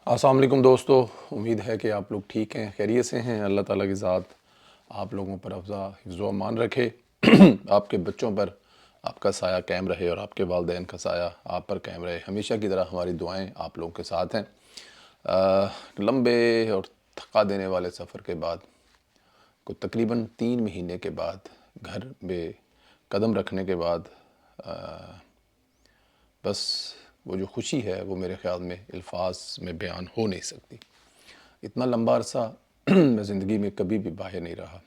السلام علیکم دوستو، امید ہے کہ آپ لوگ ٹھیک ہیں، خیریت سے ہیں۔ اللہ تعالیٰ کی ذات آپ لوگوں پر حفظ و امان رکھے، آپ کے بچوں پر آپ کا سایہ قائم رہے اور آپ کے والدین کا سایہ آپ پر قائم رہے۔ ہمیشہ کی طرح ہماری دعائیں آپ لوگوں کے ساتھ ہیں۔ لمبے اور تھکا دینے والے سفر کے بعد تقریباً 3 مہینے کے بعد گھر میں قدم رکھنے کے بعد بس وہ جو خوشی ہے وہ میرے خیال میں الفاظ میں بیان ہو نہیں سکتی۔ اتنا لمبا عرصہ میں زندگی میں کبھی بھی باہر نہیں رہا۔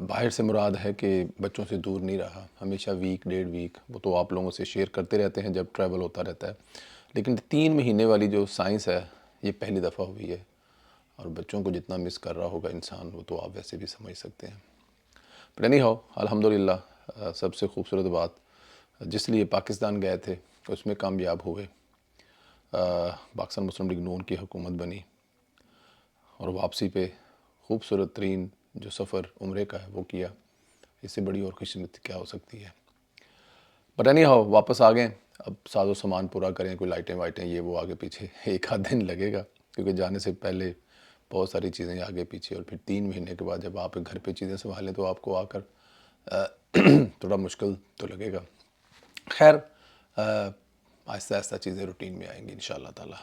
باہر سے مراد ہے کہ بچوں سے دور نہیں رہا، ہمیشہ ویک 1.5 ویک وہ تو آپ لوگوں سے شیئر کرتے رہتے ہیں جب ٹریول ہوتا رہتا ہے، لیکن 3 مہینے والی جو سائنس ہے یہ پہلی دفعہ ہوئی ہے، اور بچوں کو جتنا مس کر رہا ہوگا انسان وہ تو آپ ویسے بھی سمجھ سکتے ہیں۔ پر نہیں ہو الحمدللہ سب سے خوبصورت بات جس لیے پاکستان گئے تھے اس میں کامیاب ہوئے، پاکستان مسلم لیگ نون کی حکومت بنی، اور واپسی پہ خوبصورت ترین جو سفر عمرے کا ہے وہ کیا۔ اس سے بڑی اور خوش قسمتی کیا ہو سکتی ہے۔ بٹ نہیں ہو واپس آ گئے، اب ساز و سامان پورا کریں، کوئی لائٹیں وائٹیں یہ وہ آگے پیچھے ایک آدھ دن لگے گا، کیونکہ جانے سے پہلے بہت ساری چیزیں آگے پیچھے، اور پھر 3 مہینے کے بعد جب آپ گھر پہ چیزیں سنبھالیں تو آپ کو آ کر تھوڑا مشکل تو لگے گا۔ خیر آہستہ آہستہ چیزیں روٹین میں آئیں گی انشاءاللہ تعالی۔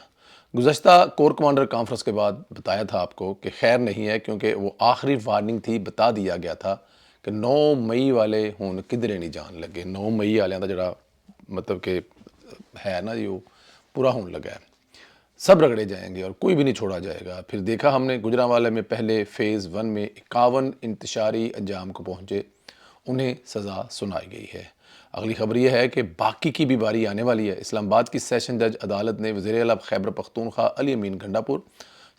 گزشتہ کور کمانڈر کانفرنس کے بعد بتایا تھا آپ کو کہ خیر نہیں ہے، کیونکہ وہ آخری وارننگ تھی، بتا دیا گیا تھا کہ 9 مئی والے ہون کدھرے نہیں جان لگے۔ 9 مئی والوں کا جڑا مطلب کہ ہے نا یہ پورا ہون لگا ہے، سب رگڑے جائیں گے اور کوئی بھی نہیں چھوڑا جائے گا۔ پھر دیکھا ہم نے گجرانوالے میں پہلے فیز 1 میں 51 انتشاری انجام کو پہنچے، انہیں سزا سنائی گئی ہے۔ اگلی خبر یہ ہے کہ باقی کی بھی باری آنے والی ہے۔ اسلام آباد کی سیشن جج عدالت نے وزیر اعلیٰ خیبر پختونخوا علی امین گھنڈا پور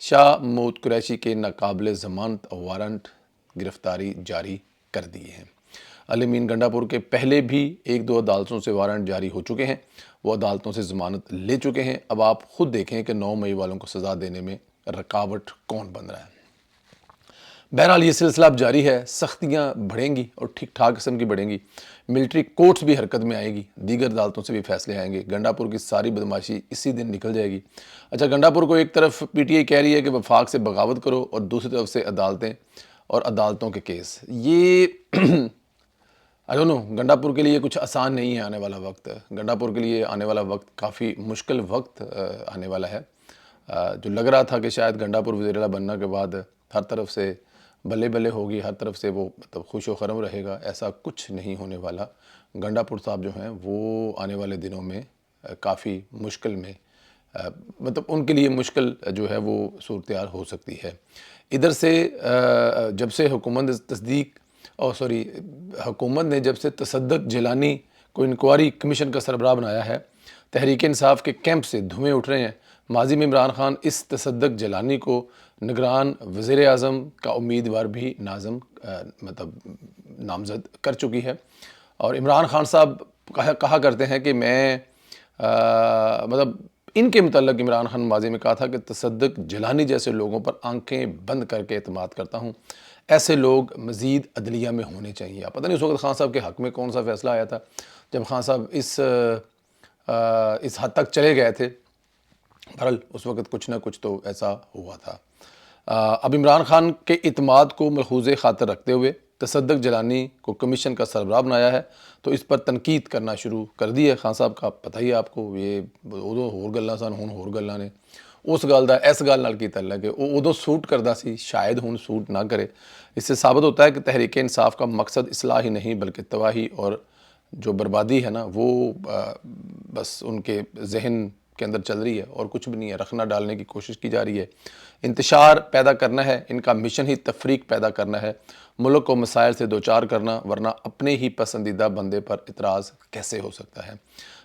شاہ محمود قریشی کے ناقابل ضمانت وارنٹ گرفتاری جاری کر دیے ہیں۔ علی امین گھنڈا پور کے پہلے بھی 1-2 عدالتوں سے وارنٹ جاری ہو چکے ہیں، وہ عدالتوں سے ضمانت لے چکے ہیں۔ اب آپ خود دیکھیں کہ 9 مئی والوں کو سزا دینے میں رکاوٹ کون بن رہا ہے۔ بہرحال یہ سلسلہ اب جاری ہے، سختیاں بڑھیں گی اور ٹھیک ٹھاک قسم کی بڑھیں گی، ملٹری کورٹس بھی حرکت میں آئیں گی، دیگر عدالتوں سے بھی فیصلے آئیں گے، گنڈا پور کی ساری بدماشی اسی دن نکل جائے گی۔ اچھا، گنڈا پور کو ایک طرف پی ٹی آئی کہہ رہی ہے کہ وفاق سے بغاوت کرو، اور دوسری طرف سے عدالتیں اور عدالتوں کے کیس، یہ آئی ڈونٹ نو، گنڈا پور کے لیے کچھ آسان نہیں ہے آنے والا وقت۔ گنڈا پور کے لیے آنے والا وقت کافی مشکل وقت آنے والا ہے۔ جو لگ رہا تھا کہ شاید گنڈا پور وزیر اعلیٰ بننے کے بعد ہر طرف سے بلے بلے ہوگی، ہر طرف سے وہ مطلب خوش و خرم رہے گا، ایسا کچھ نہیں ہونے والا۔ گنڈا پور صاحب جو ہیں وہ آنے والے دنوں میں کافی مشکل میں مطلب ان کے لیے مشکل جو ہے وہ صورتحال ہو سکتی ہے۔ ادھر سے جب سے حکومت نے جب سے تصدق جیلانی کو انکوائری کمیشن کا سربراہ بنایا ہے، تحریک انصاف کے کیمپ سے دھوئیں اٹھ رہے ہیں۔ ماضی میں عمران خان اس تصدق جیلانی کو نگران وزیر اعظم کا امیدوار بھی نامزد کر چکی ہے، اور عمران خان صاحب کہا کرتے ہیں کہ میں ان کے متعلق عمران خان ماضی میں کہا تھا کہ تصدق جیلانی جیسے لوگوں پر آنکھیں بند کر کے اعتماد کرتا ہوں، ایسے لوگ مزید عدلیہ میں ہونے چاہیے۔ آپ پتہ نہیں اس وقت خان صاحب کے حق میں کون سا فیصلہ آیا تھا جب خان صاحب اس حد تک چلے گئے تھے، بہرحال اس وقت کچھ نہ کچھ تو ایسا ہوا تھا۔ اب عمران خان کے اعتماد کو ملحوظ خاطر رکھتے ہوئے تصدق جیلانی کو کمیشن کا سربراہ بنایا ہے، تو اس پر تنقید کرنا شروع کر دی ہے خان صاحب کا۔ پتہ ہی آپ کو یہ ادو ہور گلاں سن، ہن ہور گلاں نے، اس گل دا اس گل نال کی تعلق ہے، وہ ادو سوٹ کردا سی، شاید ہن سوٹ نہ کرے۔ اس سے ثابت ہوتا ہے کہ تحریک انصاف کا مقصد اصلاح ہی نہیں بلکہ تباہی اور جو بربادی ہے نا وہ بس ان کے ذہن کے اندر چل رہی ہے، اور کچھ بھی نہیں ہے، رکھنا ڈالنے کی کوشش کی جا رہی ہے۔ انتشار پیدا کرنا ہے، ان کا مشن ہی تفریق پیدا کرنا ہے، ملک کو مسائل سے دوچار کرنا، ورنہ اپنے ہی پسندیدہ بندے پر اعتراض کیسے ہو سکتا ہے۔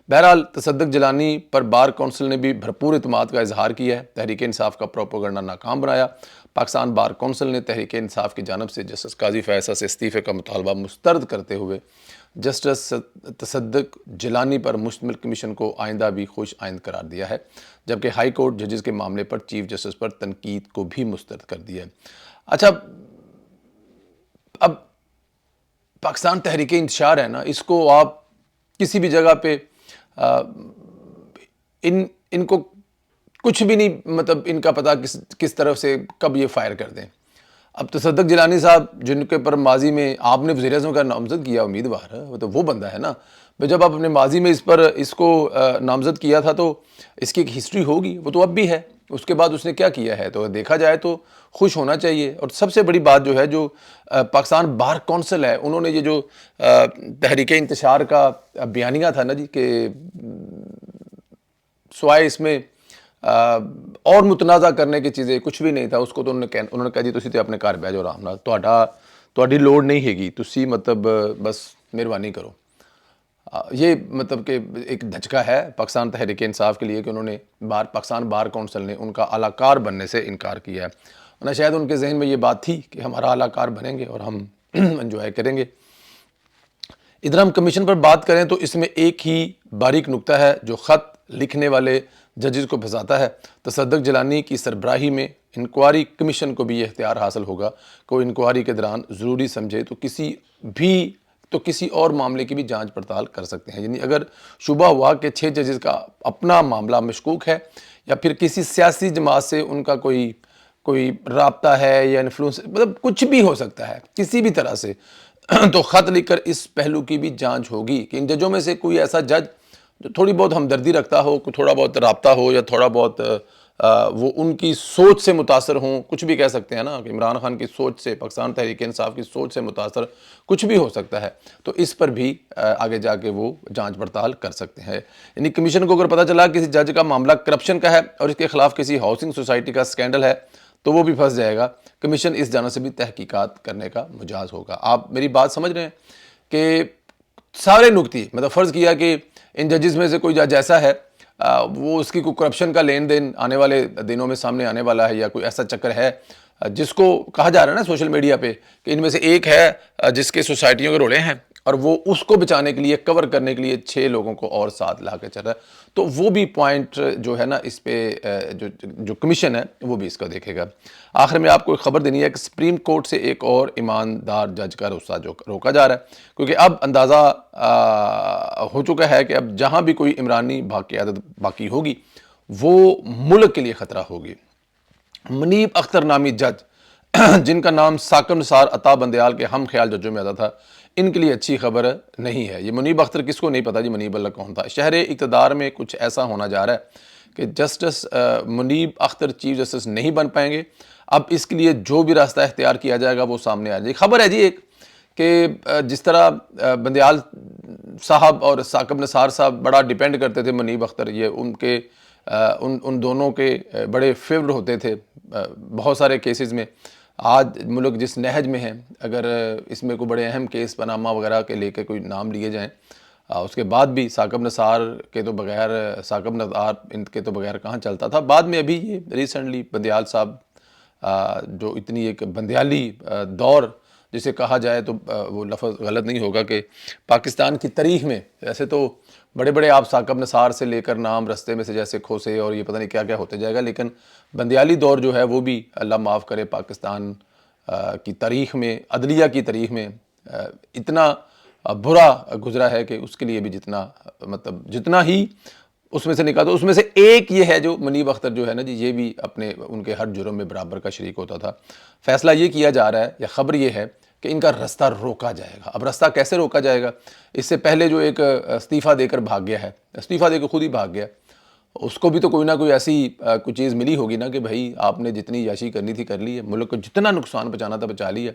بہرحال تصدق جیلانی پر بار کونسل نے بھی بھرپور اعتماد کا اظہار کیا ہے، تحریک انصاف کا پروپیگنڈا ناکام بنایا۔ پاکستان بار کونسل نے تحریک انصاف کی جانب سے جسٹس قاضی فیصل سے استعفے کا مطالبہ مسترد کرتے ہوئے جسٹس تصدق جیلانی پر مشتمل کمیشن کو آئندہ بھی خوش آئند قرار دیا ہے، جبکہ ہائی کورٹ ججز کے معاملے پر چیف جسٹس پر تنقید کو بھی مسترد کر دیا ہے۔ اچھا، اب پاکستان تحریک انتشار ہے نا، اس کو آپ کسی بھی جگہ پہ ان کو کچھ بھی نہیں مطلب ان کا پتہ کس طرف سے کب یہ فائر کر دیں. اب تصدق جیلانی صاحب جن کے پر ماضی میں آپ نے وزیر اعظم کا نامزد کیا امیدوار ہے، تو وہ بندہ ہے نا. جب آپ اپنے ماضی میں اس کو نامزد کیا تھا تو اس کی ایک ہسٹری ہوگی، وہ تو اب بھی ہے. اس کے بعد اس نے کیا کیا ہے تو دیکھا جائے تو خوش ہونا چاہیے. اور سب سے بڑی بات جو ہے جو پاکستان بار کونسل ہے، انہوں نے یہ جو تحریک انتشار کا بیانیہ تھا نا جی کہ سوائے اس میں اور متنازع کرنے کی چیزیں کچھ بھی نہیں تھا، اس کو تو انہوں نے کہا جی تسی تے اپنے گھر بہ جاؤ آرام نال، تہاڈی لوڑ نہیں ہےگی، تسی مطلب بس مہربانی کرو. یہ مطلب کہ ایک دھچکا ہے پاکستان تحریک انصاف کے لیے کہ انہوں نے پاکستان بار کونسل نے ان کا اعلیٰ کار بننے سے انکار کیا ہے. ورنہ شاید ان کے ذہن میں یہ بات تھی کہ ہمارا اعلیٰ کار بنیں گے اور ہم انجوائے کریں گے. ادھر ہم کمیشن پر بات کریں تو اس میں ایک ہی باریک نکتہ ہے جو خط لکھنے والے ججز کو پھنساتا ہے. تصدق جیلانی کی سربراہی میں انکوائری کمیشن کو بھی یہ اختیار حاصل ہوگا کہ وہ انکوائری کے دوران ضروری سمجھے تو کسی اور معاملے کی بھی جانچ پڑتال کر سکتے ہیں. یعنی اگر شبہ ہوا کہ 6 ججز کا اپنا معاملہ مشکوک ہے یا پھر کسی سیاسی جماعت سے ان کا کوئی رابطہ ہے یا انفلوئنس، مطلب کچھ بھی ہو سکتا ہے کسی بھی طرح سے، تو خط لکھ کر اس پہلو کی بھی جانچ ہوگی کہ ان ججوں میں سے کوئی ایسا جج جو تھوڑی بہت ہمدردی رکھتا ہو، کوئی تھوڑا بہت رابطہ ہو یا تھوڑا بہت وہ ان کی سوچ سے متاثر ہوں. کچھ بھی کہہ سکتے ہیں نا کہ عمران خان کی سوچ سے، پاکستان تحریک انصاف کی سوچ سے متاثر کچھ بھی ہو سکتا ہے، تو اس پر بھی آگے جا کے وہ جانچ پڑتال کر سکتے ہیں. یعنی کمیشن کو اگر پتہ چلا کسی جج کا معاملہ کرپشن کا ہے اور اس کے خلاف کسی ہاؤسنگ سوسائٹی کا سکینڈل ہے تو وہ بھی پھنس جائے گا. کمیشن اس جانب سے بھی تحقیقات کرنے کا مجاز ہوگا. آپ میری بات سمجھ رہے ہیں کہ سارے نکتے، مطلب فرض کیا کہ ان ججز میں سے کوئی جج ایسا ہے وہ اس کی کوئی کرپشن کا لین دین آنے والے دنوں میں سامنے آنے والا ہے، یا کوئی ایسا چکر ہے جس کو کہا جا رہا ہے نا سوشل میڈیا پہ کہ ان میں سے ایک ہے جس کے سوسائٹیوں کے رولے ہیں اور وہ اس کو بچانے کے لیے، کور کرنے کے لیے 6 لوگوں کو اور ساتھ لا کے چل رہا ہے، تو وہ بھی پوائنٹ جو ہے نا اس پہ جو کمیشن ہے وہ بھی اس کا دیکھے گا. آخر میں آپ کو ایک خبر دینی ہے کہ سپریم کورٹ سے ایک اور ایماندار جج کا رخصہ جو روکا جا رہا ہے، کیونکہ اب اندازہ ہو چکا ہے کہ اب جہاں بھی کوئی عمرانی قیادت باقی ہوگی وہ ملک کے لیے خطرہ ہوگی. منیب اختر نامی جج جن کا نام ثاقب نثار عطا بندیال کے ہم خیال ججوں میں آتا تھا، ان کے لیے اچھی خبر نہیں ہے. یہ منیب اختر کس کو نہیں پتا جی منیب اللہ کون تھا. شہر اقتدار میں کچھ ایسا ہونا جا رہا ہے کہ جسٹس منیب اختر چیف جسٹس نہیں بن پائیں گے. اب اس کے لیے جو بھی راستہ اختیار کیا جائے گا وہ سامنے آ جائے گی. خبر ہے جی ایک کہ جس طرح بندیال صاحب اور ثاقب نثار صاحب بڑا ڈیپینڈ کرتے تھے منیب اختر، یہ ان کے ان دونوں کے بڑے فیور ہوتے تھے بہت سارے کیسز میں. آج ملک جس نہج میں ہے، اگر اس میں کوئی بڑے اہم کیس پاناما وغیرہ کے لے کے کوئی نام لیے جائیں، اس کے بعد بھی ثاقب نثار کے تو بغیر، ثاقب نثار ان کے تو بغیر کہاں چلتا تھا. بعد میں ابھی یہ ریسنٹلی بندیال صاحب جو اتنی ایک بندیالی دور جسے کہا جائے تو وہ لفظ غلط نہیں ہوگا کہ پاکستان کی تاریخ میں، ایسے تو بڑے بڑے آپ ثاقب نثار سے لے کر نام رستے میں سے جیسے کھوسے اور یہ پتہ نہیں کیا کیا ہوتے جائے گا، لیکن بندیالی دور جو ہے وہ بھی اللہ معاف کرے پاکستان کی تاریخ میں، عدلیہ کی تاریخ میں اتنا برا گزرا ہے کہ اس کے لیے بھی جتنا ہی اس میں سے نکالا تو اس میں سے ایک یہ ہے جو منیب اختر جو ہے نا جی، یہ بھی ان کے ہر جرم میں برابر کا شریک ہوتا تھا. فیصلہ یہ کیا جا رہا ہے یا خبر یہ ہے کہ ان کا رستہ روکا جائے گا. اب رستہ کیسے روکا جائے گا؟ اس سے پہلے جو ایک استعفیٰ دے کر بھاگ گیا ہے، استعفیٰ دے کے خود ہی بھاگ گیا، اس کو بھی تو کوئی نہ کوئی ایسی کوئی چیز ملی ہوگی نا کہ بھائی آپ نے جتنی یاشی کرنی تھی کر لی ہے، ملک کو جتنا نقصان پہنچانا تھا بچا لی ہے.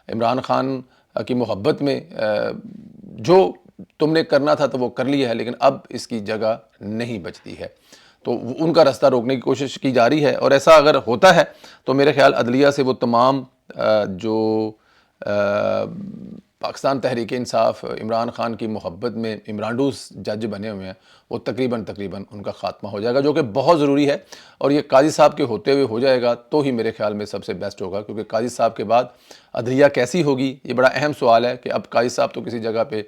عمران خان کی محبت میں جو تم نے کرنا تھا تو وہ کر لیا ہے، لیکن اب اس کی جگہ نہیں بچتی ہے. تو ان کا رستہ روکنے کی کوشش کی جا رہی ہے، اور ایسا اگر ہوتا ہے تو میرے خیال عدلیہ سے وہ تمام جو پاکستان تحریک انصاف عمران خان کی محبت میں عمرانڈوز جج بنے ہوئے ہیں، وہ تقریباً ان کا خاتمہ ہو جائے گا، جو کہ بہت ضروری ہے. اور یہ قاضی صاحب کے ہوتے ہوئے ہو جائے گا تو ہی میرے خیال میں سب سے بیسٹ ہوگا، کیونکہ قاضی صاحب کے بعد عدلیہ کیسی ہوگی یہ بڑا اہم سوال ہے. کہ اب قاضی صاحب تو کسی جگہ پہ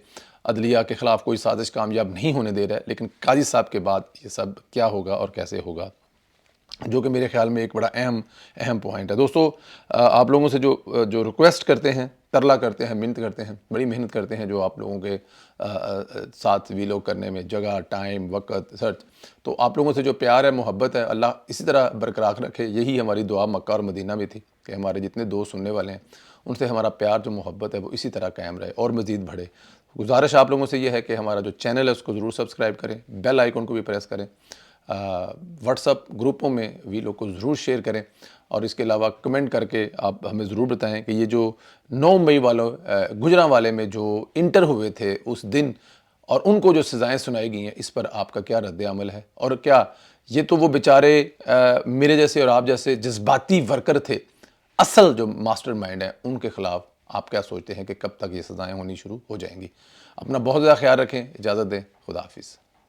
عدلیہ کے خلاف کوئی سازش کامیاب نہیں ہونے دے رہا ہے، لیکن قاضی صاحب کے بعد یہ سب کیا ہوگا اور کیسے ہوگا. جو کہ میرے خیال میں ایک بڑا اہم پوائنٹ ہے۔ دوستو آپ لوگوں سے جو ریکویسٹ کرتے ہیں، ترلا کرتے ہیں، منت کرتے ہیں، بڑی محنت کرتے ہیں جو آپ لوگوں کے ساتھ ویلوگ کرنے میں، جگہ، ٹائم، وقت، سرچ، تو آپ لوگوں سے جو پیار ہے، محبت ہے، اللہ اسی طرح برقرار رکھے۔ یہی ہماری دعا مکہ اور مدینہ میں تھی کہ ہمارے جتنے دوست سننے والے ہیں ان سے ہمارا پیار جو محبت ہے وہ اسی طرح قائم رہے اور مزید بڑھے۔ گزارش آپ لوگوں سے یہ ہے کہ ہمارا جو چینل ہے اس کو ضرور سبسکرائب کریں، بیل آئیکن کو بھی پریس کریں، واٹس اپ گروپوں میں ویلوگ کو ضرور شیئر کریں، اور اس کے علاوہ کمنٹ کر کے آپ ہمیں ضرور بتائیں کہ یہ جو 9 مئی گجرانوالے میں جو انٹر ہوئے تھے اس دن اور ان کو جو سزائیں سنائی گئی ہیں اس پر آپ کا کیا رد عمل ہے، اور کیا یہ تو وہ بیچارے میرے جیسے اور آپ جیسے جذباتی ورکر تھے، اصل جو ماسٹر مائنڈ ہے ان کے خلاف آپ کیا سوچتے ہیں کہ کب تک یہ سزائیں ہونی شروع ہو جائیں گی؟ اپنا بہت زیادہ خیال رکھیں، اجازت دیں، خدا حافظ۔